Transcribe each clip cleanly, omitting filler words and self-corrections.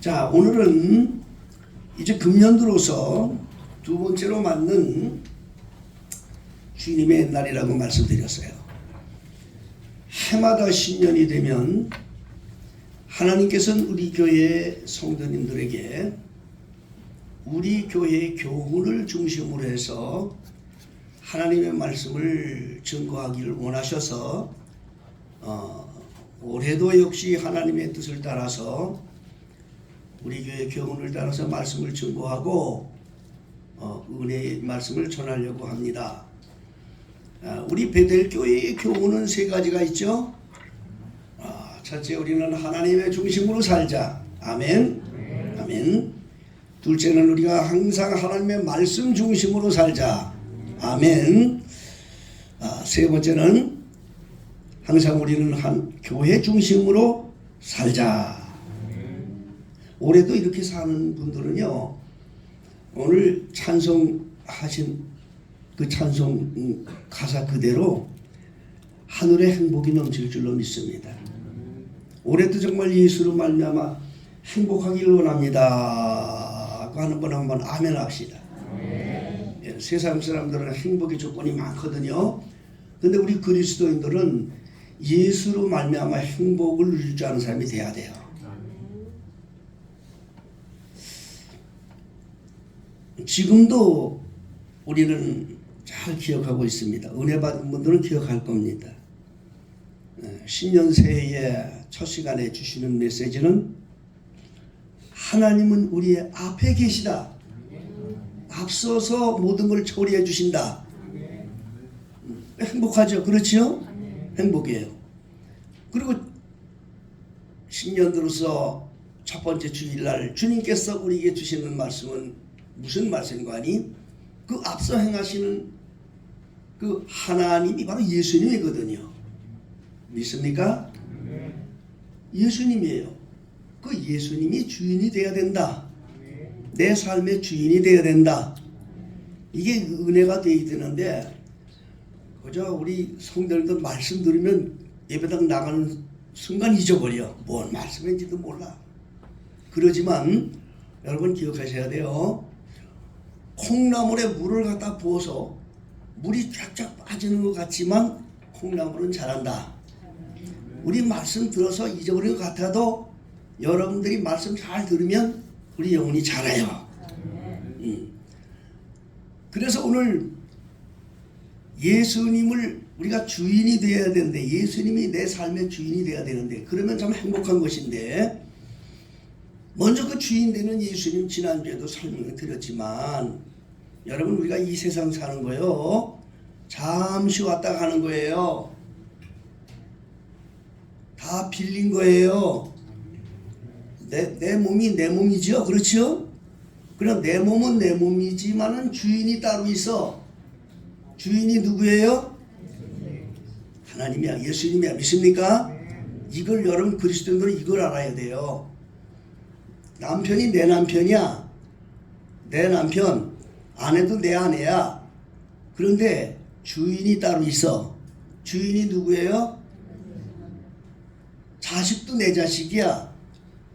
자, 오늘은 이제 금년 들어서 두 번째로 맞는 주님의 날이라고 말씀드렸어요. 해마다 신년이 되면 하나님께서는 우리 교회 성도님들에게 우리 교회의 교훈을 중심으로 해서 하나님의 말씀을 증거하기를 원하셔서 올해도 역시 하나님의 뜻을 따라서 우리 교회 교훈을 따라서 말씀을 증거하고 은혜의 말씀을 전하려고 합니다. 우리 베델교회의 교훈은 세 가지가 있죠. 첫째, 우리는 하나님의 중심으로 살자. 아멘. 아멘. 둘째는 우리가 항상 하나님의 말씀 중심으로 살자. 아멘. 세 번째는 항상 우리는 한 교회 중심으로 살자. 올해도 이렇게 사는 분들은요, 오늘 찬송하신 그 찬송 가사 그대로 하늘의 행복이 넘칠 줄로 믿습니다. 올해도 정말 예수로 말미암아 행복하기를 원합니다 하는 분 한번 아멘 합시다. 예, 세상 사람들은 행복의 조건이 많거든요. 근데 우리 그리스도인들은 예수로 말미암아 행복을 유지하는 사람이 돼야 돼요. 지금도 우리는 잘 기억하고 있습니다. 은혜 받은 분들은 기억할 겁니다. 신년 새해의 첫 시간에 주시는 메시지는 하나님은 우리의 앞에 계시다. 앞서서 모든 걸 처리해 주신다. 행복하죠? 그렇지요? 행복이에요. 그리고 신년 들어서 첫 번째 주일날 주님께서 우리에게 주시는 말씀은 무슨 말씀인가 하니 그 앞서 행하시는 그 하나님이 바로 예수님이거든요. 믿습니까? 예수님이에요. 그 예수님이 주인이 되어야 된다. 내 삶의 주인이 되어야 된다. 이게 은혜가 되어야 되는데 그저 우리 성도들도 말씀 들으면 예배당 나가는 순간 잊어버려. 뭔 말씀인지도 몰라. 그러지만 여러분 기억하셔야 돼요. 콩나물에 물을 갖다 부어서 물이 쫙쫙 빠지는 것 같지만 콩나물은 자란다. 우리 말씀 들어서 잊어버린 것 같아도 여러분들이 말씀 잘 들으면 우리 영혼이 자라요. 그래서 오늘 예수님을 우리가 주인이 되어야 되는데, 예수님이 내 삶의 주인이 되어야 되는데, 그러면 참 행복한 것인데, 먼저 그 주인 되는 예수님 지난주에도 설명을 드렸지만, 여러분 우리가 이 세상 사는 거요, 잠시 왔다 가는 거예요. 다 빌린 거예요. 내 몸이 내 몸이죠. 그렇죠? 그럼 내 몸은 내 몸이지만은 주인이 따로 있어. 주인이 누구예요? 하나님이야. 예수님이야. 믿습니까? 이걸 여러분 그리스도인들은 이걸 알아야 돼요. 남편이 내 남편이야. 내 남편. 아내도 내 아내야. 그런데 주인이 따로 있어. 주인이 누구예요? 자식도 내 자식이야.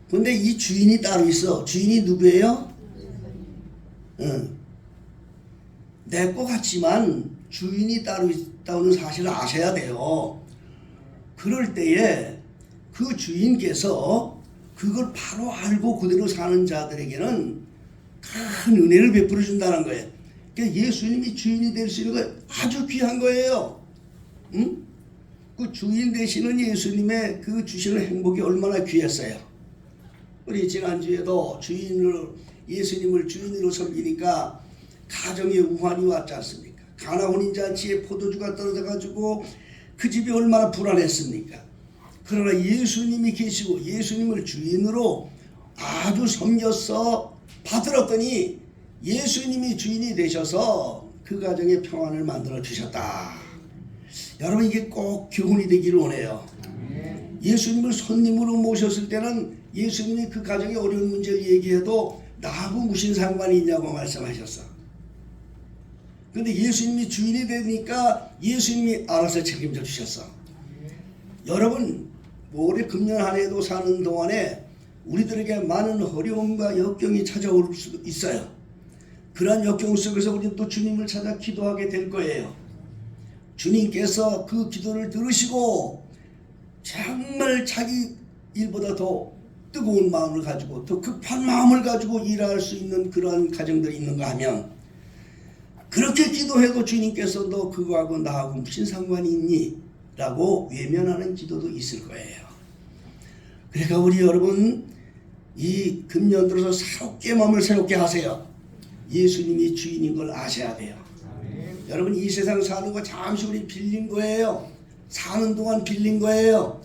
그런데 이 주인이 따로 있어. 주인이 누구예요? 내 것 같지만 주인이 따로 있다는 사실을 아셔야 돼요. 그럴 때에 그 주인께서 그걸 바로 알고 그대로 사는 자들에게는 큰 은혜를 베풀어 준다는 거예요. 그러니까 예수님이 주인이 될 수 있는 거 아주 귀한 거예요. 응? 그 주인 되시는 예수님의 그 주시는 행복이 얼마나 귀했어요. 우리 지난주에도 예수님을 주인으로 섬기니까 가정에 우환이 왔지 않습니까? 가나 혼인잔치에 포도주가 떨어져가지고 그 집이 얼마나 불안했습니까? 그러나 예수님이 계시고 예수님을 주인으로 아주 섬겨서 받들었더니 예수님이 주인이 되셔서 그 가정에 평안을 만들어 주셨다. 여러분 이게 꼭 교훈이 되기를 원해요. 예수님을 손님으로 모셨을 때는 예수님이 그 가정의 어려운 문제를 얘기해도 나하고 무슨 상관이 있냐고 말씀하셨어. 그런데 예수님이 주인이 되니까 예수님이 알아서 책임져 주셨어. 여러분 올해 금년 한 해도 사는 동안에 우리들에게 많은 어려움과 역경이 찾아올 수도 있어요. 그러한 역경 속에서 우리는 또 주님을 찾아 기도하게 될 거예요. 주님께서 그 기도를 들으시고 정말 자기 일보다 더 뜨거운 마음을 가지고 더 급한 마음을 가지고 일할 수 있는 그러한 가정들이 있는가 하면, 그렇게 기도해도 주님께서 너 그거하고 나하고 무슨 상관이 있니? 라고 외면하는 기도도 있을 거예요. 그러니까 우리 여러분, 이 금년 들어서 새롭게 마음을 새롭게 하세요. 예수님이 주인인 걸 아셔야 돼요. 여러분, 이 세상 사는 거 잠시 우리 빌린 거예요. 사는 동안 빌린 거예요.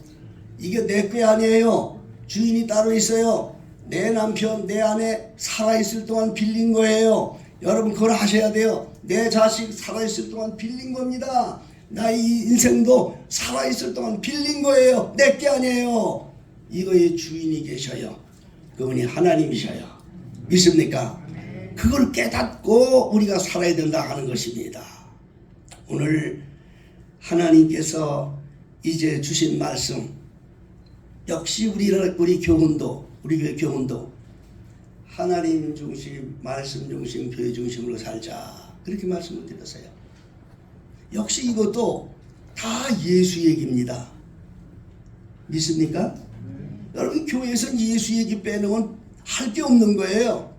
이게 내 게 아니에요. 주인이 따로 있어요. 내 남편, 내 아내 살아있을 동안 빌린 거예요. 여러분, 그걸 아셔야 돼요. 내 자식 살아있을 동안 빌린 겁니다. 나의 인생도 살아있을 동안 빌린 거예요. 내 게 아니에요. 이거의 주인이 계셔요. 그분이 하나님이셔요. 믿습니까? 그걸 깨닫고 우리가 살아야 된다 하는 것입니다. 오늘 하나님께서 이제 주신 말씀, 역시 우리 교훈도, 우리 교회 교훈도 하나님 중심, 말씀 중심, 교회 중심으로 살자, 그렇게 말씀을 드렸어요. 역시 이것도 다 예수 얘기입니다. 믿습니까? 여러분, 교회에서는 예수 얘기 빼놓으면 할 게 없는 거예요.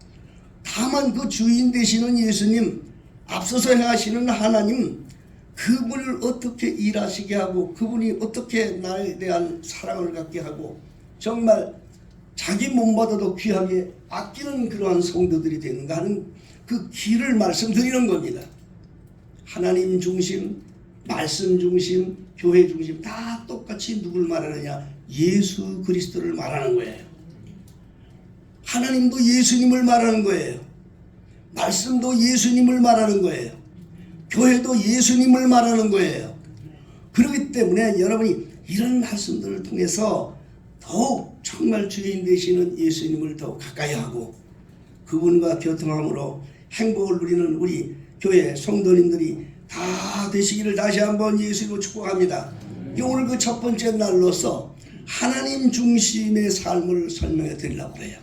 다만 그 주인 되시는 예수님, 앞서서 행하시는 하나님, 그분을 어떻게 일하시게 하고 그분이 어떻게 나에 대한 사랑을 갖게 하고 정말 자기 몸보다도 귀하게 아끼는 그러한 성도들이 되는가 하는 그 길을 말씀드리는 겁니다. 하나님 중심, 말씀 중심, 교회 중심 다 똑같이 누굴 말하느냐? 예수 그리스도를 말하는 거예요. 하나님도 예수님을 말하는 거예요. 말씀도 예수님을 말하는 거예요. 교회도 예수님을 말하는 거예요. 그렇기 때문에 여러분이 이런 말씀들을 통해서 더욱 정말 주인 되시는 예수님을 더욱 가까이 하고 그분과 교통함으로 행복을 누리는 우리 교회 성도님들이 다 되시기를 다시 한번 예수로 축복합니다. 오늘 그 첫 번째 날로서 하나님 중심의 삶을 설명해 드리려고 해요.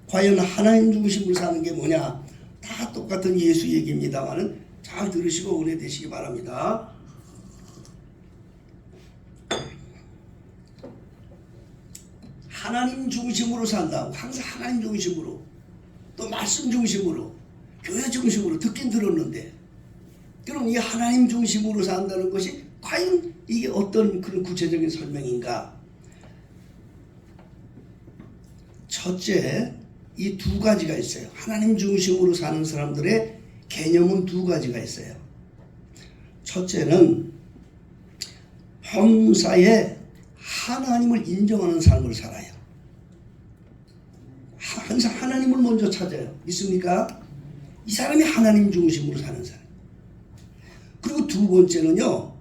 과연 하나님 중심으로 사는 게 뭐냐? 다 똑같은 예수 얘기입니다만은 잘 들으시고 은혜 되시기 바랍니다. 하나님 중심으로 산다. 항상 하나님 중심으로, 또 말씀 중심으로, 교회 중심으로 듣긴 들었는데, 그럼 이 하나님 중심으로 산다는 것이 과연 이게 어떤 그런 구체적인 설명인가? 첫째, 이 두 가지가 있어요. 하나님 중심으로 사는 사람들의 개념은 두 가지가 있어요. 첫째는 범사에 하나님을 인정하는 삶을 살아요. 항상 하나님을 먼저 찾아요. 믿습니까? 이 사람이 하나님 중심으로 사는 사람. 그리고 두 번째는요,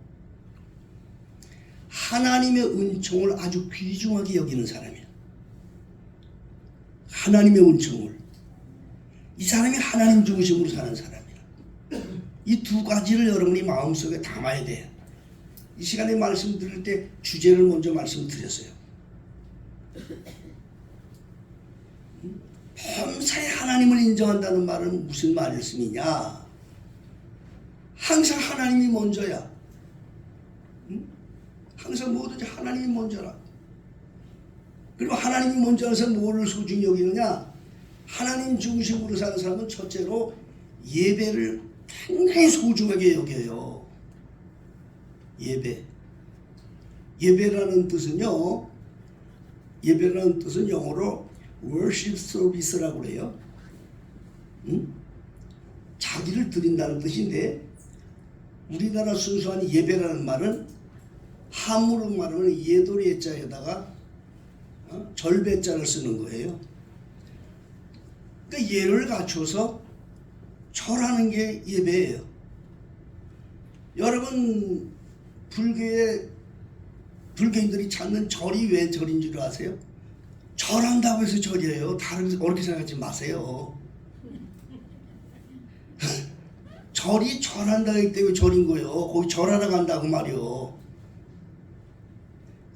하나님의 은총을 아주 귀중하게 여기는 사람이에요. 하나님의 은총을. 이 사람이 하나님 중심으로 사는 사람이에요. 이 두 가지를 여러분이 마음속에 담아야 돼요. 이 시간에 말씀 드릴 때 주제를 먼저 말씀드렸어요. 범사에 하나님을 인정한다는 말은 무슨 말씀이냐? 항상 하나님이 먼저야. 항상 뭐든지 하나님이 먼저라. 그리고 하나님이 먼저라서 뭐를 소중히 여기느냐? 하나님 중심으로 사는 사람은 첫째로 예배를 굉장히 소중하게 여겨요. 예배라는 뜻은요, 예배라는 뜻은 영어로 worship service라고 그래요. 자기를 드린다는 뜻인데, 우리나라 순수한 예배라는 말은 한문으로 말하면 예돌이 예자에다가 절배자를 쓰는 거예요. 그러니까 예를 갖춰서 절하는 게 예배예요. 여러분, 불교인들이 찾는 절이 왜 절인 줄 아세요? 절한다고 해서 절이에요. 다른 어렵게 생각하지 마세요. 절이 절한다기 때문에 절인 거예요. 거기 절하러 간다고 말이요.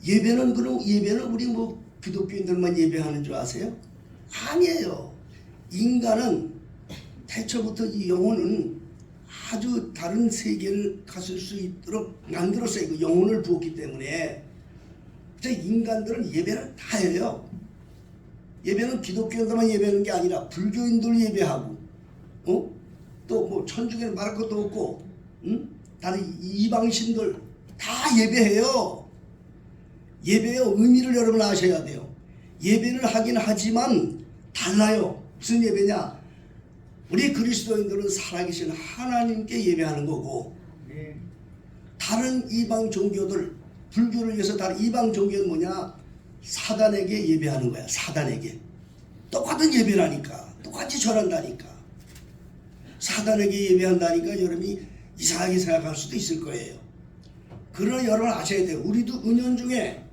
예배는 우리 기독교인들만 예배하는 줄 아세요? 아니에요. 인간은 태초부터 이 영혼은 아주 다른 세계를 갔을 수 있도록 만들었어요. 그 영혼을 부었기 때문에. 인간들은 예배를 다 해요. 예배는 기독교인들만 예배하는 게 아니라 불교인들 예배하고, 또 뭐 천주교는 말할 것도 없고, 다른 이방신들 다 예배해요. 예배의 의미를 여러분 아셔야 돼요. 예배를 하긴 하지만 달라요. 무슨 예배냐? 우리 그리스도인들은 살아계신 하나님께 예배하는 거고, 다른 이방 종교들, 불교를 위해서 다른 이방 종교는 뭐냐? 사단에게 예배하는 거야. 사단에게. 똑같은 예배라니까. 똑같이 절한다니까. 사단에게 예배한다니까 여러분이 이상하게 생각할 수도 있을 거예요. 그러나 여러분 아셔야 돼요. 우리도 은연중에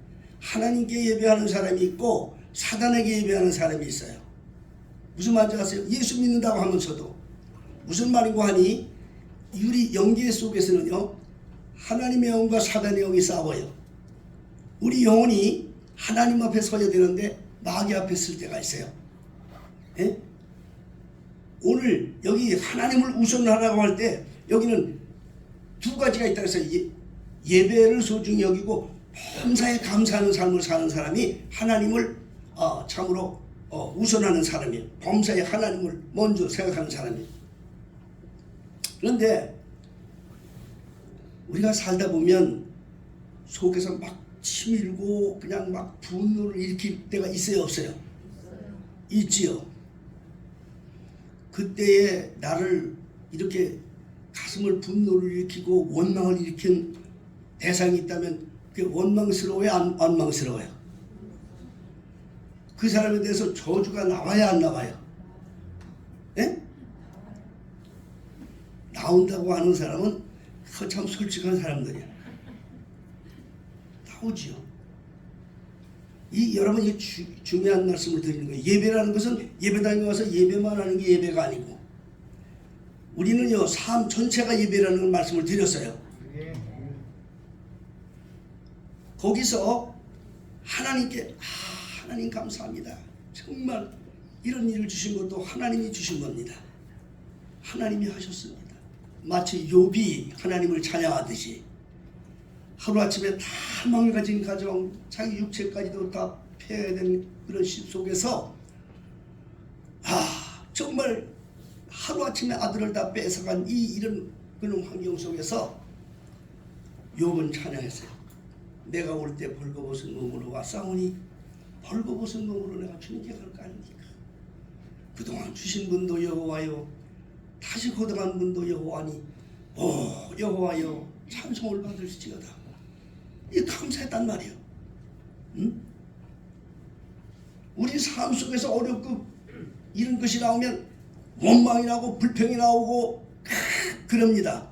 하나님께 예배하는 사람이 있고 사단에게 예배하는 사람이 있어요. 무슨 말인지 아세요? 예수 믿는다고 하면서도 무슨 말인고 하니 우리 영계 속에서는요, 하나님의 영과 사단의 영이 싸워요. 우리 영혼이 하나님 앞에 서야 되는데 마귀 앞에 설 때가 있어요. 예? 오늘 여기 하나님을 우선하라고 할 때 여기는 두 가지가 있다고 해서 예배를 소중히 여기고 범사에 감사하는 삶을 사는 사람이 하나님을 참으로 우선하는 사람이에요. 범사에 하나님을 먼저 생각하는 사람이에요. 그런데 우리가 살다 보면 속에서 막 치밀고 그냥 막 분노를 일으킬 때가 있어요, 없어요? 있지요. 그때에 나를 이렇게 가슴을 분노를 일으키고 원망을 일으킨 대상이 있다면 그게 원망스러워요, 안 원망스러워요? 그 사람에 대해서 저주가 나와야 안 나와요? 예? 나온다고 하는 사람은 참 솔직한 사람들이야. 나오지요. 여러분 중요한 말씀을 드리는 거예요. 예배라는 것은 예배당에 와서 예배만 하는 게 예배가 아니고 우리는요 삶 전체가 예배라는 말씀을 드렸어요. 거기서 하나님께 하나님 감사합니다. 정말 이런 일을 주신 것도 하나님이 주신 겁니다. 하나님이 하셨습니다. 마치 욥이 하나님을 찬양하듯이 하루아침에 다 망가진 가정, 자기 육체까지도 다 폐해된 그런 시 속에서 정말 하루아침에 아들을 다 뺏어간 이런 그런 환경 속에서 욥은 찬양했어요. 내가 올 때 벌거벗은 몸으로 왔사오니 벌거벗은 몸으로 내가 주님께 갈 거 아닙니까? 그동안 주신 분도 여호와요, 다시 거듭한 분도 여호와니 오 여호와여 찬송을 받을지어다. 이 감사했단 말이에요. 응? 우리 삶 속에서 어렵고 이런 것이 나오면 원망이 나오고 불평이 나오고 그럽니다.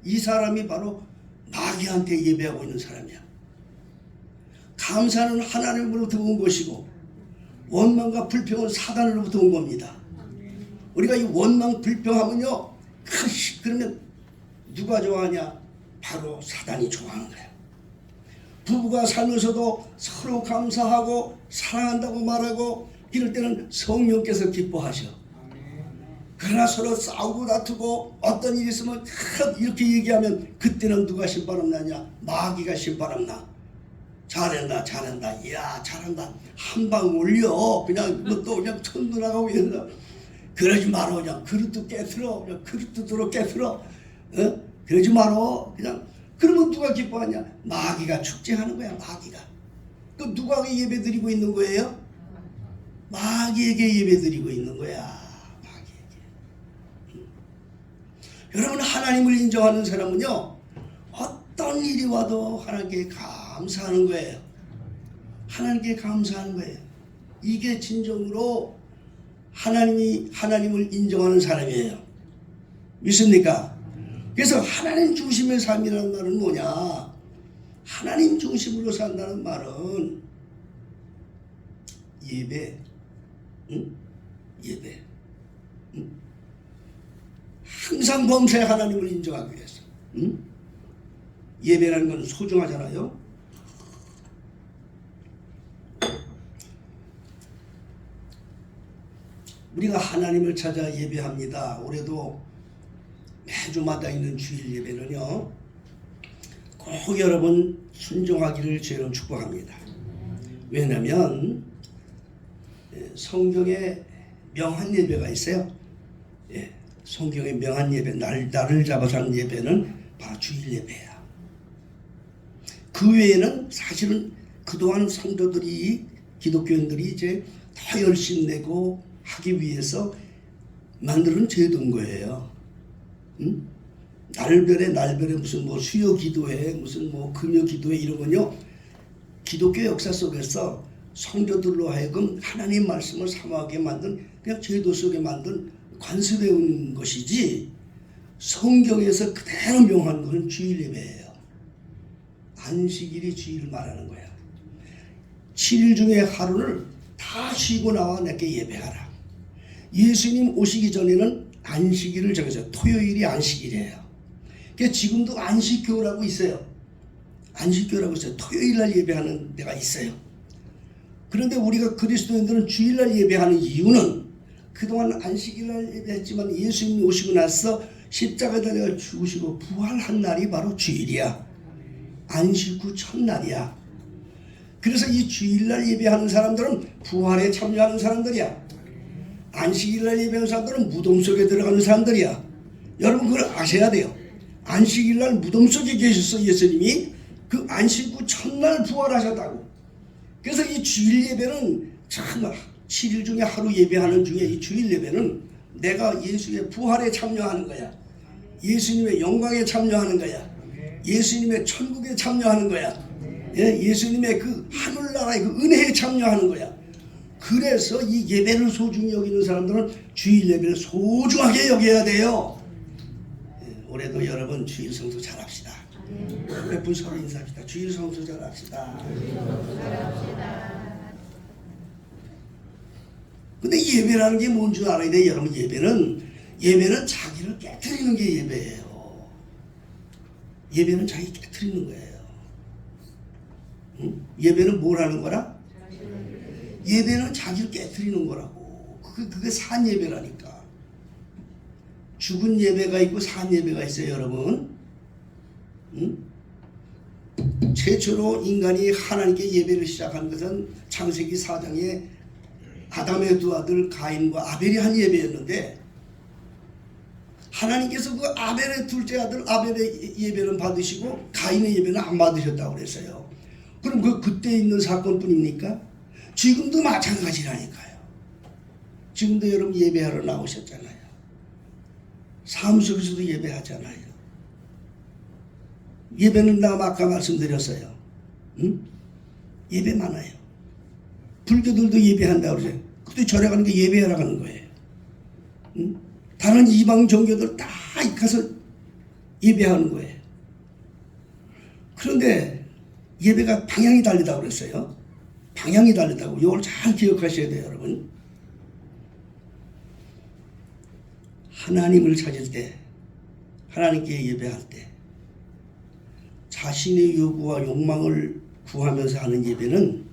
이 사람이 바로 마귀한테 예배하고 있는 사람이야. 감사는 하나님으로부터 온 것이고 원망과 불평은 사단으로부터 온 겁니다. 우리가 이 원망 불평하면요, 그러면 누가 좋아하냐? 바로 사단이 좋아하는 거야. 부부가 살면서도 서로 감사하고 사랑한다고 말하고 이럴 때는 성령께서 기뻐하셔. 그러나 서로 싸우고 다투고 어떤 일이 있으면 이렇게 얘기하면 그때는 누가 신바람 나냐? 마귀가 신바람 나. 잘한다 잘한다, 이야 잘한다, 한 방 올려, 그냥 뭐 또 그냥 천도 나가고 이런다. 그러지 마라. 그냥 그릇도 깨트려, 그냥 그릇도 들어 깨트려. 그러지 마라. 그냥 그러면 누가 기뻐하냐? 마귀가 축제하는 거야. 마귀가. 그 누가 예배 드리고 있는 거예요? 마귀에게 예배 드리고 있는 거야. 마귀에게. 여러분, 하나님을 인정하는 사람은요, 어떤 일이 와도 하나님께 감사하는 거예요. 하나님께 감사하는 거예요. 이게 진정으로 하나님을 인정하는 사람이에요. 믿습니까? 그래서 하나님 중심의 삶이라는 말은 뭐냐? 하나님 중심으로 산다는 말은 예배, 예배. 항상 범사에 하나님을 인정하기 위해서. 예배라는 건 소중하잖아요. 우리가 하나님을 찾아 예배합니다. 올해도 매주마다 있는 주일 예배는요, 꼭 여러분 순종하기를 주님 축복합니다. 왜냐하면 성경에 명한 예배가 있어요. 성경에 명한 예배, 나를 잡아서 하는 예배는 바로 주일 예배야. 그 외에는 사실은 그동안 성도들이, 기독교인들이 이제 더 열심히 내고 하기 위해서 만드는 제도인 거예요. 응? 날별에 무슨 뭐 수요 기도회, 무슨 뭐 금요 기도회 이런 건요, 기독교 역사 속에서 성도들로 하여금 하나님 말씀을 사모하게 만든 그냥 제도 속에 만든 관습 배운 것이지, 성경에서 그대로 명한 것은 주일 예배예요. 안식일이 주일을 말하는 거야. 7일 중에 하루를 다 쉬고 나와 내게 예배하라. 예수님 오시기 전에는 안식일을 정해서 토요일이 안식일이에요. 그러니까 지금도 안식교라고 있어요. 안식교라고 있어요. 토요일날 예배하는 데가 있어요. 그런데 우리가 그리스도인들은 주일날 예배하는 이유는 그동안 안식일날 예배했지만 예수님이 오시고 나서 십자가에 달려 죽으시고 부활한 날이 바로 주일이야. 안식 후 첫날이야. 그래서 이 주일날 예배하는 사람들은 부활에 참여하는 사람들이야. 안식일날 예배하는 사람들은 무덤 속에 들어가는 사람들이야. 여러분 그걸 아셔야 돼요. 안식일날 무덤 속에 계셨어 예수님이. 그 안식 후 첫날 부활하셨다고. 그래서 이 주일 예배는 참 7일 중에 하루 예배하는 중에 이 주일 예배는 내가 예수의 부활에 참여하는 거야. 예수님의 영광에 참여하는 거야. 예수님의 천국에 참여하는 거야. 예수님의 그 하늘나라의 그 은혜에 참여하는 거야. 그래서 이 예배를 소중히 여기는 사람들은 주일 예배를 소중하게 여겨야 돼요. 올해도 여러분 주일 성수 잘합시다. 몇 분 서로 인사합시다. 주일 성수 잘합시다. 근데 예배라는 게 뭔 줄 알아야 돼. 여러분 예배는 자기를 깨트리는 게 예배예요. 예배는 자기 깨트리는 거예요. 응? 예배는 뭘 하는 거라? 예배는 자기를 깨트리는 거라고. 그게 산 예배라니까. 죽은 예배가 있고 산 예배가 있어요, 여러분. 응? 최초로 인간이 하나님께 예배를 시작한 것은 창세기 4장에 아담의 두 아들 가인과 아벨이 한 예배였는데, 하나님께서 그 아벨의 둘째 아들 아벨의 예배는 받으시고 가인의 예배는 안 받으셨다고 그랬어요. 그럼 그때 있는 사건뿐입니까? 지금도 마찬가지라니까요. 지금도 여러분 예배하러 나오셨잖아요. 삶 속에서도 예배하잖아요. 예배는 나 아까 말씀드렸어요. 응? 예배 많아요. 불교들도 예배한다고 그러죠. 그때 절에 가는 게 예배하러 가는 거예요. 응? 다른 이방 종교들 다 가서 예배하는 거예요. 그런데 예배가 방향이 다르다고 그랬어요. 방향이 다르다고. 이걸 잘 기억하셔야 돼요, 여러분. 하나님을 찾을 때, 하나님께 예배할 때, 자신의 요구와 욕망을 구하면서 하는 예배는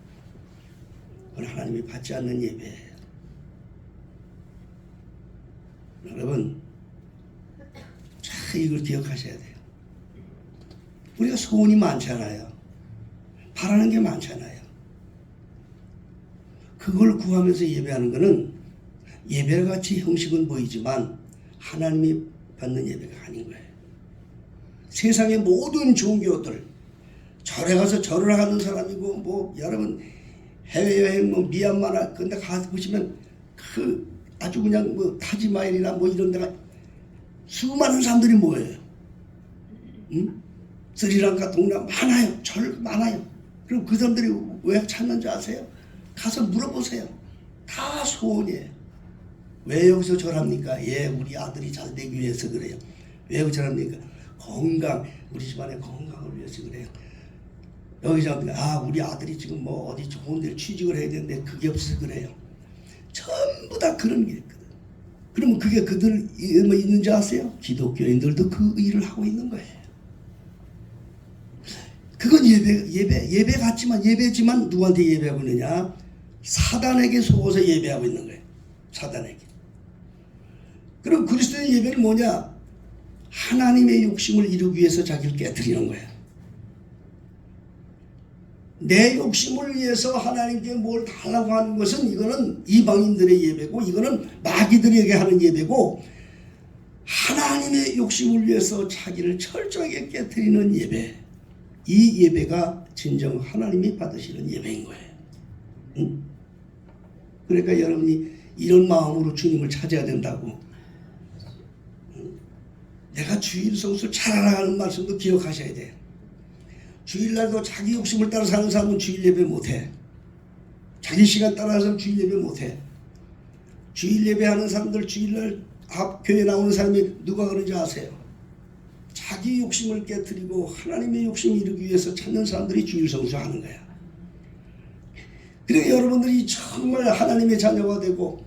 그건 하나님이 받지 않는 예배예요. 여러분, 참 이걸 기억하셔야 돼요. 우리가 소원이 많잖아요. 바라는 게 많잖아요. 그걸 구하면서 예배하는 것은 예배같이 형식은 보이지만 하나님이 받는 예배가 아닌 거예요. 세상의 모든 종교들, 절에 가서 절을 하는 사람이고, 뭐 여러분 해외여행 뭐 미얀마나 근데 가서 보시면 그 아주 그냥 뭐 타지마일이나 뭐 이런 데가 수많은 사람들이 모여요. 응? 스리랑카 동남 많아요. 절 많아요. 그럼 그 사람들이 왜 찾는지 아세요? 가서 물어보세요. 다 소원이에요. 왜 여기서 절합니까? 예, 우리 아들이 잘 되기 위해서 그래요. 왜 여기서 절합니까? 건강, 우리 집안의 건강을 위해서 그래요. 여기서 우리 아들이 지금 뭐 어디 좋은 데를 취직을 해야 되는데 그게 없어서 그래요. 전부 다 그런 게 있거든. 그러면 그게 그들 뭐 있는지 아세요? 기독교인들도 그 일을 하고 있는 거예요. 그건 예배 같지만 예배지만 누구한테 예배하고 있느냐? 사단에게 속아서 예배하고 있는 거예요. 사단에게. 그럼 그리스도의 예배는 뭐냐? 하나님의 욕심을 이루기 위해서 자기를 깨트리는 거야. 내 욕심을 위해서 하나님께 뭘 달라고 하는 것은 이거는 이방인들의 예배고, 이거는 마귀들에게 하는 예배고, 하나님의 욕심을 위해서 자기를 철저하게 깨트리는 예배, 이 예배가 진정 하나님이 받으시는 예배인 거예요. 응? 그러니까 여러분이 이런 마음으로 주님을 찾아야 된다고. 내가 주일 성수를 잘 알아가는 말씀도 기억하셔야 돼요. 주일날도 자기 욕심을 따라 사는 사람은 주일 예배 못해. 자기 시간 따라서 주일 예배 못해. 주일 예배하는 사람들, 주일날 교회 나오는 사람이 누가 그런지 아세요? 자기 욕심을 깨트리고 하나님의 욕심을 이루기 위해서 찾는 사람들이 주일 성수하는 거야. 그러니까 여러분들이 정말 하나님의 자녀가 되고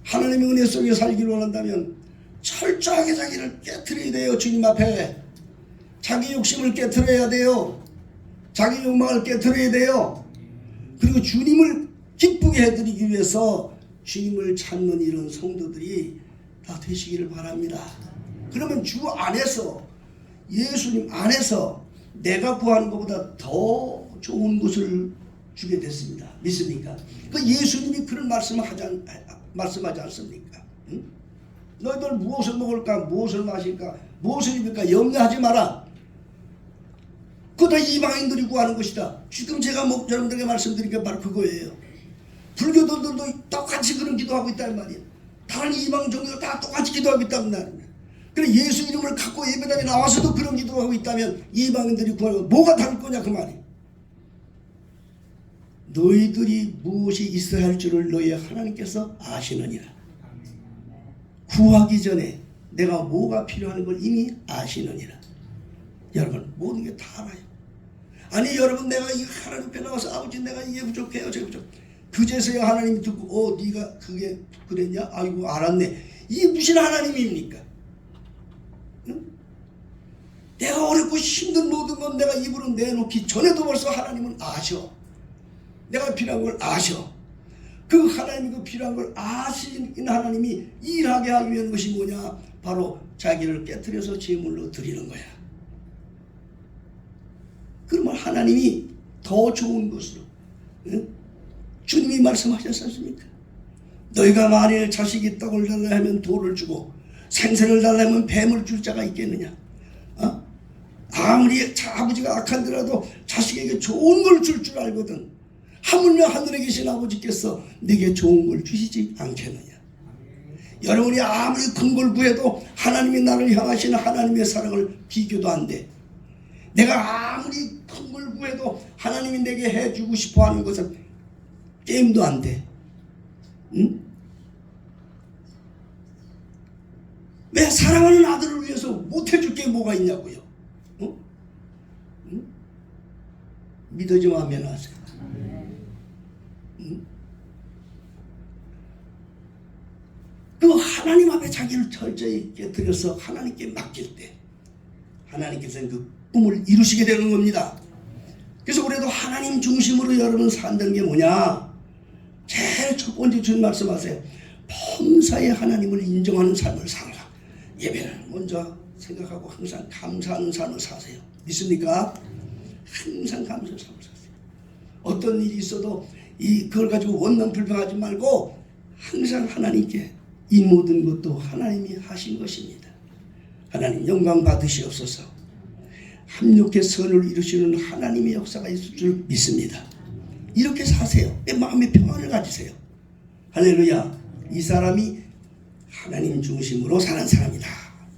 하나님의 은혜 속에 살기를 원한다면 철저하게 자기를 깨트려야 돼요. 주님 앞에 자기 욕심을 깨트려야 돼요. 자기 욕망을 깨트려야 돼요. 그리고 주님을 기쁘게 해드리기 위해서 주님을 찾는 이런 성도들이 다 되시기를 바랍니다. 그러면 주 안에서, 예수님 안에서 내가 구하는 것보다 더 좋은 것을 주게 됐습니다. 믿습니까? 그 예수님이 그런 말씀하지 않습니까? 응? 너희들 무엇을 먹을까, 무엇을 마실까, 무엇을 입을까 염려하지 마라. 그거 다 이방인들이 구하는 것이다. 지금 제가 여러분들에게 말씀드린 게 바로 그거예요. 불교도들도 똑같이 그런 기도하고 있단 말이에요. 다른 이방 종교도 다 똑같이 기도하고 있단 말이에요. 그래 예수 이름을 갖고 예배당에 나와서도 그런 기도하고 있다면 이방인들이 구하는 거 뭐가 다를 거냐 그 말이에요. 너희들이 무엇이 있어야 할 줄을 너희 하나님께서 아시느니라. 구하기 전에 내가 뭐가 필요한 걸 이미 아시느니라. 여러분 모든 게 다 알아요. 아니 여러분 내가 이 하나님 앞에 나와서 아버지 내가 이게 부족해요 저게 부족. 그제서야 하나님이 듣고 네가 그게 그랬냐? 아이고 알았네. 이게 무슨 하나님입니까? 응? 내가 어렵고 힘든 모든 건 내가 입으로 내놓기 전에도 벌써 하나님은 아셔. 내가 필요한 걸 아셔. 그 하나님이 그 필요한 걸 아시는 하나님이 일하게 하기 위한 것이 뭐냐? 바로 자기를 깨트려서 제물로 드리는 거야. 그러면 하나님이 더 좋은 것으로, 응? 주님이 말씀하셨지 않습니까? 너희가 만일 자식이 떡을 달라 하면 돌을 주고 생선을 달라 하면 뱀을 줄 자가 있겠느냐? 아무리 아버지가 악한더라도 자식에게 좋은 걸 줄 줄 알거든. 하물며 하늘에 계신 아버지께서 내게 좋은 걸 주시지 않겠느냐? 여러분이 아무리 큰 걸 구해도 하나님이 나를 향하시는 하나님의 사랑을 비교도 안 돼. 내가 아무리 큰 걸 구해도 하나님이 내게 해주고 싶어 하는 것은 게임도 안 돼. 응? 왜 사랑하는 아들을 위해서 못 해줄 게 뭐가 있냐고요? 응? 응? 믿어지면 아멘 하세요. 응? 그 하나님 앞에 자기를 철저히 깨뜨려서 하나님께 맡길 때 하나님께서는 그 꿈을 이루시게 되는 겁니다. 그래서 우리도 하나님 중심으로 여러분 산다는 게 뭐냐? 제일 첫 번째 주님 말씀하세요. 범사에 하나님을 인정하는 삶을 살아라. 예배를 먼저 생각하고 항상 감사하는 삶을 사세요. 믿습니까? 항상 감사하는 삶을 사세요. 어떤 일이 있어도 그걸 가지고 원망 불평하지 말고 항상 하나님께 이 모든 것도 하나님이 하신 것입니다. 하나님 영광 받으시옵소서. 합력해 선을 이루시는 하나님의 역사가 있을 줄 믿습니다. 이렇게 사세요. 마음의 평안을 가지세요. 할렐루야. 이 사람이 하나님 중심으로 사는 사람이다.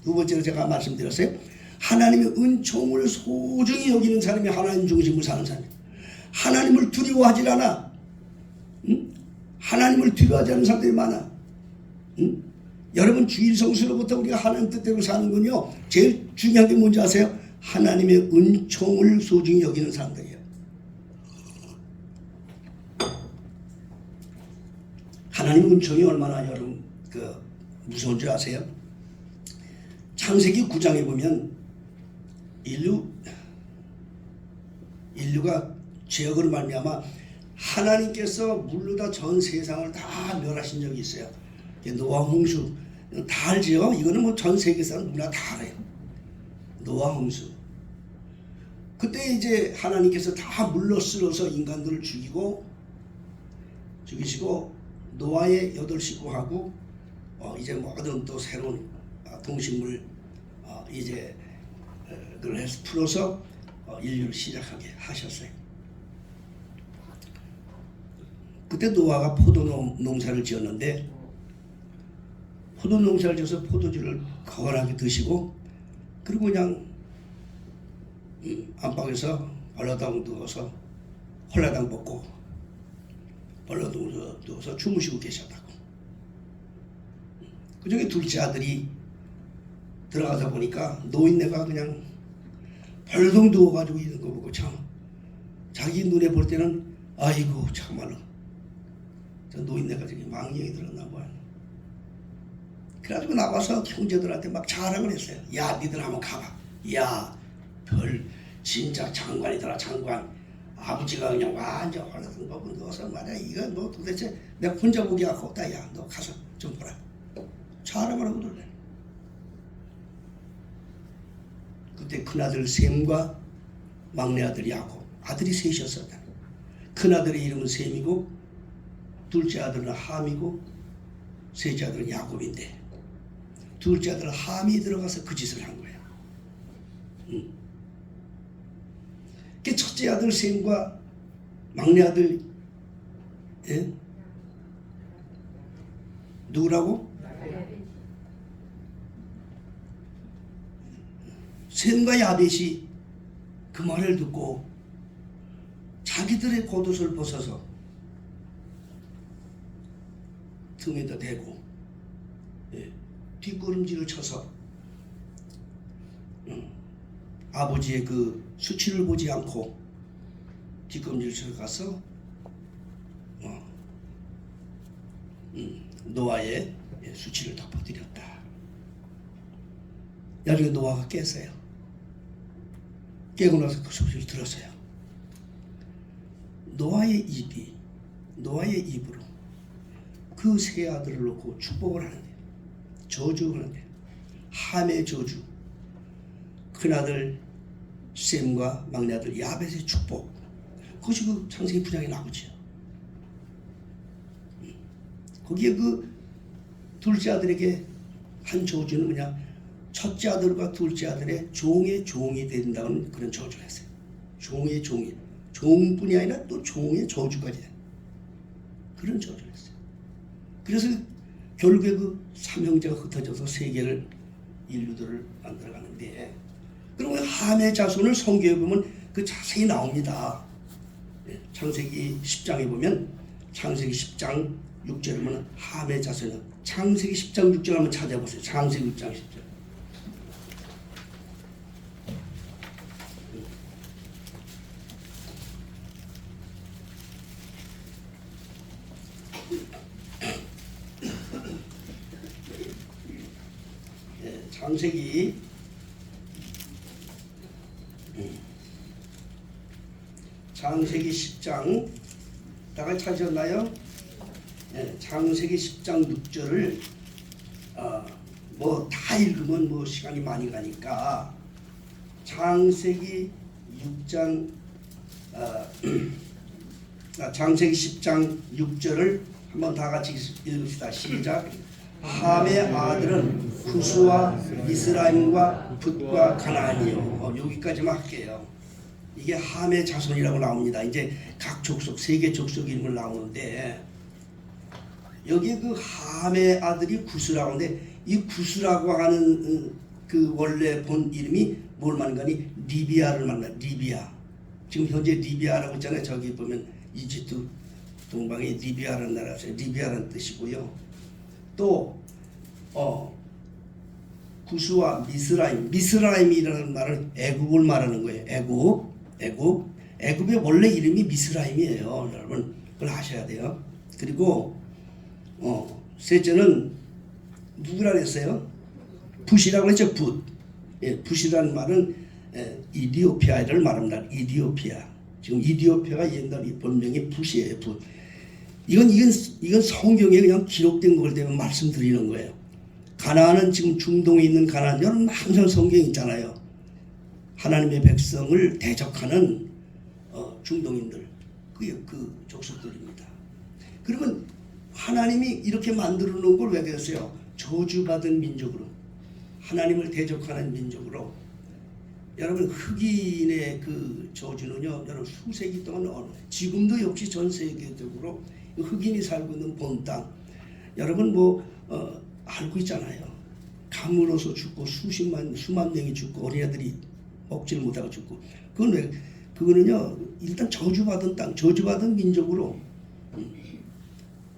두 번째로 제가 말씀드렸어요. 하나님의 은총을 소중히 여기는 사람이 하나님 중심으로 사는 사람이에요. 하나님을 두려워하지 않아. 응? 하나님을 두려워하지 않는 사람들이 많아. 응? 여러분 주일 성수로부터 우리가 하나님 뜻대로 사는군요. 제일 중요한 게 뭔지 아세요? 하나님의 은총을 소중히 여기는 사람들이에요. 하나님의 은총이 얼마나 여러분 무서운 줄 아세요? 창세기 9장에 보면 인류가 죄악으로 말미암아 하나님께서 물로 다 전 세상을 다 멸하신 적이 있어요. 노아 홍수 다 알죠. 이거는 뭐 전 세계 사람 누구나 다 알아요. 노아 홍수. 그때 이제 하나님께서 다 물러쓸어서 인간들을 죽이시고 노아의 8식구하고 이제 모든 또 새로운 동식물 이제 그걸 해서 풀어서 인류를 시작하게 하셨어요. 그때 노아가 포도 농사를 지었는데 포도 농사를 지어서 포도주를 거하게 드시고 그리고 그냥 안방에서 벌러덩 누워서 홀라당 먹고 벌러덩 누워서 주무시고 계셨다고. 그중에 둘째 아들이 들어가다 보니까 노인네가 그냥 벌덩 누워가지고 있는 거 보고 참 자기 눈에 볼 때는 아이고 참말로 저 노인네가 저기 망령이 들었나 봐요. 그래가지고 나와서 형제들한테 막 자랑을 했어요. 야 니들 한번 가봐. 야 별 진짜 장관이더라 장관. 아버지가 그냥 완전 헐렁 먹은 거서 말이야. 이거 너 도대체 내가 혼자 보기 아깝다. 야 너 가서 좀 보라. 자랑을 하고 그러네. 그때 큰아들 셈과 막내 아들 야곱, 아들이 셋이었었다. 큰아들의 이름은 셈이고 둘째 아들은 함이고 셋째 아들은 야곱인데 둘째 아들은 함이 들어가서 그 짓을 한 거예요. 그 첫째 아들 셈과 막내 아들 누구라고? 셈과 야벳이 그 말을 듣고 자기들의 겉옷을 벗어서 등에다 대고 뒷걸음질을 쳐서 아버지의 그 수치를 보지 않고 뒷걸음질을 쳐 가서 노아의 수치를 덮어드렸다. 나중에 노아가 깼어요. 깨고 나서 그 소리를 들었어요. 노아의 입으로 그 세 아들을 놓고 축복을 하는데 저주하는데 함의 저주, 큰아들 셈과 막내 아들 야벳의 축복, 그것이 그 창세기 9장에 나오죠. 거기에 그 둘째 아들에게 한 저주는 뭐냐, 첫째 아들과 둘째 아들의 종의 종이 된다는 그런 저주를 했어요. 종의 종이, 종뿐이 아니라 또 종의 저주까지 그런 저주를 했어요. 그래서 결국에 그 삼형제가 흩어져서 세계를 인류들을 만들어가는데, 그리고 함의 자손을 성경에 보면 그 자세히 나옵니다. 창세기 10장에 보면 창세기 10장 6절에 보면 함의 자손은 창세기 10장 6절 한번 찾아보세요. 창세기 6장 10절. 창세기 10장 다가 찾으셨나요? 창세기 10장 6절을 뭐 다 읽으면 뭐 시간이 많이 가니까 창세기 6장 창세기 10장 6절을 한번 다 같이 읽읍시다. 시작. 함의 아들은 구스와 미스라임과 붓과 가나안이요. 여기까지만 할게요. 이게 함의 자손이라고 나옵니다. 이제 각 족속, 세계 족속 이름을 나오는데 여기 그 함의 아들이 구스라고 하는데, 이 구스라고 하는 그 원래 본 이름이 뭘 말하니? 리비아를 말합니다. 리비아. 지금 현재 리비아라고 있잖아요. 저기 보면 이집트 동방에 리비아라는 나라가 있어요. 리비아라는 뜻이고요. 또 구스와 미스라임이라는 말은 애굽을 말하는 거예요. 애굽의 원래 이름이 미스라임이에요. 여러분 그걸 아셔야 돼요. 그리고 셋째는 누구라 그랬어요? 붓이라고 했죠. 붓이라는 말은 이디오피아를 말합니다. 이디오피아. 지금 이디오피아가 옛날 이 본명이 붓이에요. 붓. 이건 성경에 그냥 기록된 걸 때문에 말씀드리는 거예요. 가나안은 지금 중동에 있는 가나안, 여러분 항상 성경 있잖아요. 하나님의 백성을 대적하는 중동인들, 그게 그 족속들입니다. 그러면 하나님이 이렇게 만들어 놓은 걸 왜 그랬어요? 저주받은 민족으로, 하나님을 대적하는 민족으로. 여러분 흑인의 그 저주는요, 여러분 수세기 동안 지금도 역시 전 세계적으로 흑인이 살고 있는 본 땅, 여러분 알고 있잖아요. 감으로서 죽고 수만 명이 죽고 어린애들이 먹지를 못하고 죽고. 그건 왜? 그거는요, 일단 저주받은 땅, 저주받은 민족으로.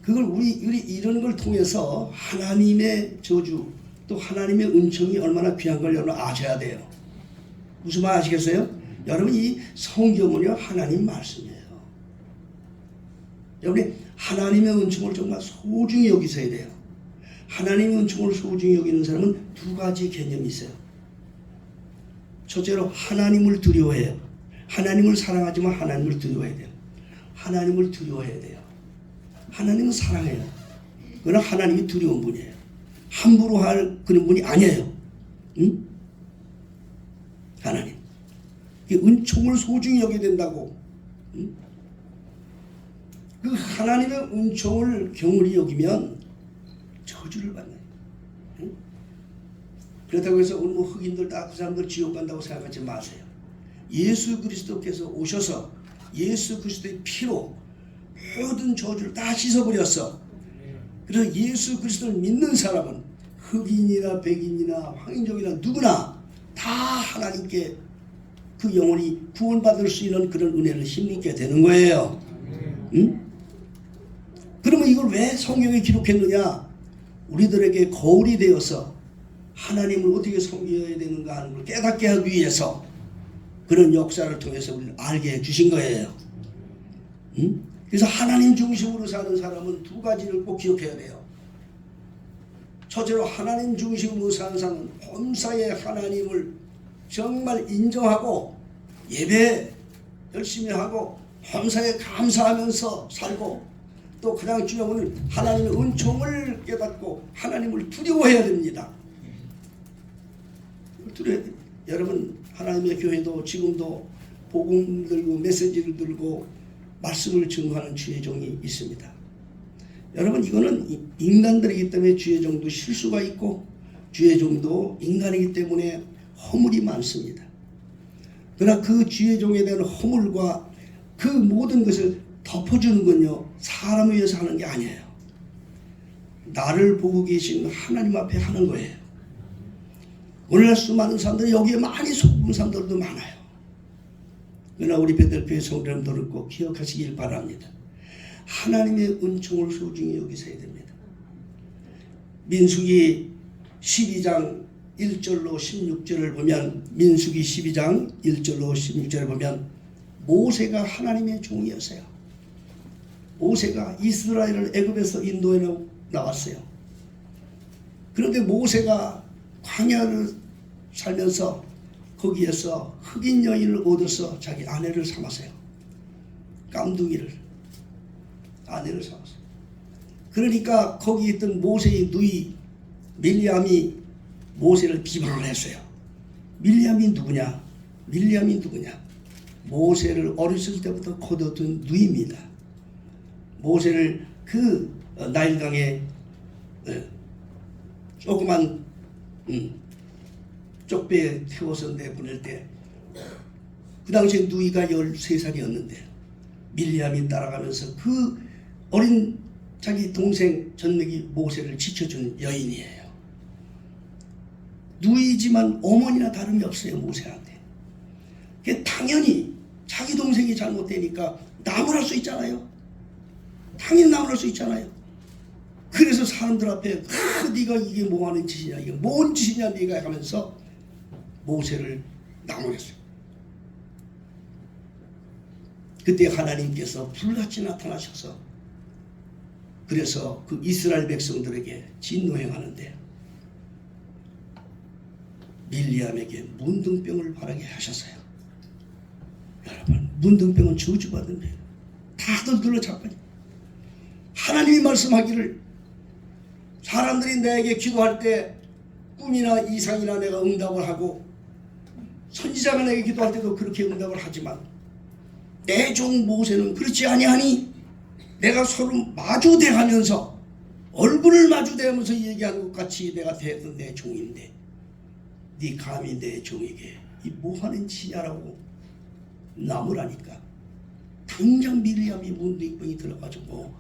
그걸 우리 이런 걸 통해서 하나님의 저주, 또 하나님의 은총이 얼마나 귀한 걸 여러분 아셔야 돼요. 무슨 말 아시겠어요? 여러분 이 성경은요, 하나님 말씀이에요. 여러분이 하나님의 은총을 정말 소중히 여기셔야 돼요. 하나님의 은총을 소중히 여기는 사람은 두 가지 개념이 있어요. 첫째로 하나님을 두려워해요. 하나님을 사랑하지만 하나님을 두려워해야 돼요. 하나님을 두려워해야 돼요. 하나님은 사랑해요. 그러나 하나님이 두려운 분이에요. 함부로 할 그런 분이 아니에요. 응? 하나님. 은총을 소중히 여겨야 된다고. 응? 그 하나님의 은총을 경홀히 여기면 저주를 받나요? 응? 그렇다고 해서 오늘 흑인들 다 그 사람들 지옥 간다고 생각하지 마세요. 예수 그리스도께서 오셔서 예수 그리스도의 피로 모든 저주를 다 씻어버렸어. 그래서 예수 그리스도를 믿는 사람은 흑인이나 백인이나 황인종이나 누구나 다 하나님께 그 영혼이 구원받을 수 있는 그런 은혜를 힘입게 되는 거예요. 응? 그러면 이걸 왜 성경에 기록했느냐? 우리들에게 거울이 되어서 하나님을 어떻게 섬겨야 되는가 하는 걸 깨닫게 하기 위해서 그런 역사를 통해서 우리를 알게 해주신 거예요. 응? 그래서 하나님 중심으로 사는 사람은 두 가지를 꼭 기억해야 돼요. 첫째로 하나님 중심으로 사는 사람은 범사에 하나님을 정말 인정하고 예배 열심히 하고 범사에 감사하면서 살고, 또 가장 중요한 것은 하나님의 은총을 깨닫고 하나님을 두려워해야 됩니다. 여러분 하나님의 교회도 지금도 복음 들고 메시지를 들고 말씀을 증거하는 주의 종이 있습니다. 여러분 이거는 인간들이기 때문에 주의 종도 실수가 있고 주의 종도 인간이기 때문에 허물이 많습니다. 그러나 그 주의 종에 대한 허물과 그 모든 것을 덮어주는 건요, 사람을 위해서 하는 게 아니에요. 나를 보고 계신 하나님 앞에 하는 거예요. 오늘날 수많은 사람들이 여기에 많이 속은 사람들도 많아요. 그러나 우리 베들교회 성도님들은 꼭 기억하시길 바랍니다. 하나님의 은총을 소중히 여기셔야 됩니다. 민수기 12장 1절로 16절을 보면, 민수기 12장 1절로 16절을 보면 모세가 하나님의 종이었어요. 모세가 이스라엘을 애굽에서 인도해 나왔어요. 그런데 모세가 광야를 살면서 거기에서 흑인 여인을 얻어서 자기 아내를 삼았어요. 깜둥이를 아내를 삼았어요. 그러니까 거기 있던 모세의 누이 밀리암이 모세를 비방을 했어요. 밀리암이 누구냐? 모세를 어렸을 때부터 거둬둔 누이입니다. 모세를 그 나일강에 조그만 쪽배에 태워서 내보낼 때 그 당시에 누이가 13살이었는데 밀리암이 따라가면서 그 어린 자기 동생 젖먹이 모세를 지켜준 여인이에요. 누이지만 어머니나 다름이 없어요, 모세한테. 당연히 자기 동생이 잘못되니까 나무랄 수 있잖아요. 당연히 나무랄 수 있잖아요. 그래서 사람들 앞에 네가 이게 뭐하는 짓이냐, 이게 뭔 짓이냐 네가 하면서 모세를 나무랬어요. 그때 하나님께서 불같이 나타나셔서 그래서 그 이스라엘 백성들에게 진노행하는데 밀리암에게 문둥병을 바라게 하셨어요. 여러분, 문둥병은 저주받은 병이에요. 다들 들러 자빠져. 하나님이 말씀하기를 사람들이 내게 기도할 때 꿈이나 이상이나 내가 응답을 하고 선지자가 내게 기도할 때도 그렇게 응답을 하지만 내 종 모세는 그렇지 아니하니 내가 서로 마주대하면서 얼굴을 마주대하면서 얘기하는 것 같이 내가 대던 내 종인데 네 감히 내 종에게 이 뭐하는 짓냐라고 나무라니까 당장 미리암이 문둥병이 들어가지고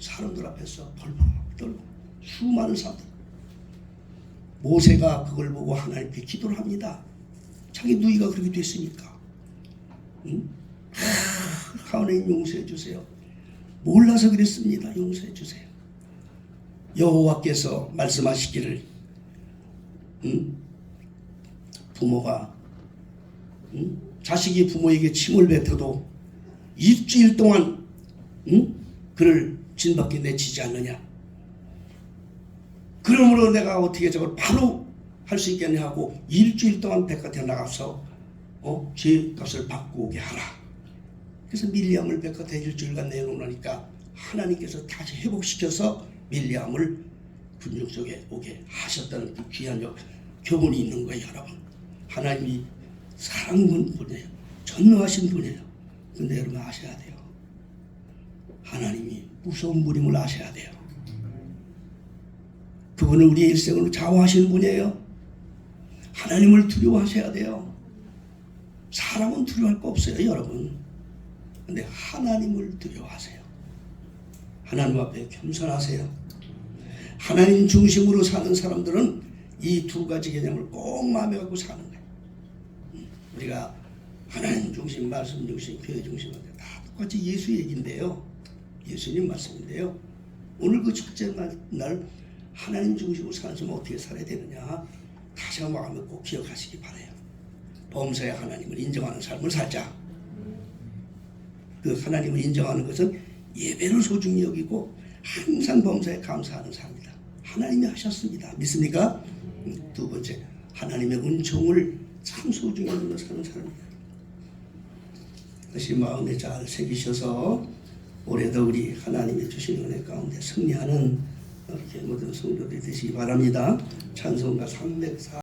사람들 앞에서 벌벌 떨고 수많은 사람들 모세가 그걸 보고 하나님께 기도를 합니다. 자기 누이가 그렇게 됐으니까 응? 하나님 용서해 주세요. 몰라서 그랬습니다. 용서해 주세요. 여호와께서 말씀하시기를 부모가 자식이 부모에게 침을 뱉어도 일주일 동안 그를 진밖에 내치지 않느냐. 그러므로 내가 어떻게 저걸 바로 할 수 있겠냐 하고 일주일 동안 백밭에 나가서 죄값을 받고 오게 하라. 그래서 밀리암을 백밭에 일주일간 내놓으니까 하나님께서 다시 회복시켜서 밀리암을 군중 속에 오게 하셨다는 그 귀한 교훈이 있는 거예요. 여러분, 하나님이 사랑하는 분이에요. 전능하신 분이에요. 근데 여러분 아셔야 돼요. 하나님이 무서운 분임을 아셔야 돼요. 그분은 우리의 일생을 좌우하시는 분이에요. 하나님을 두려워하셔야 돼요. 사람은 두려워할 거 없어요, 여러분. 근데 하나님을 두려워하세요. 하나님 앞에 겸손하세요. 하나님 중심으로 사는 사람들은 이 두 가지 개념을 꼭 마음에 갖고 사는 거예요. 우리가 하나님 중심, 말씀 중심, 교회 중심한테 다 똑같이 예수 얘기인데요. 예수님 말씀인데요. 오늘 그 첫째 날 하나님 중심으로 사는 사람은 어떻게 살아야 되느냐 다시 한번 마음에 꼭 기억하시기 바라요. 범사의 하나님을 인정하는 삶을 살자. 그 하나님을 인정하는 것은 예배를 소중히 여기고 항상 범사에 감사하는 삶이다. 하나님이 하셨습니다. 믿습니까? 두 번째, 하나님의 은총을 참 소중히 여기며 사는 사람이다. 다시 마음에 잘 새기셔서 올해도 우리 하나님의 주신 은혜 가운데 승리하는 이렇게 모든 성도들이 되시기 바랍니다. 찬송가 304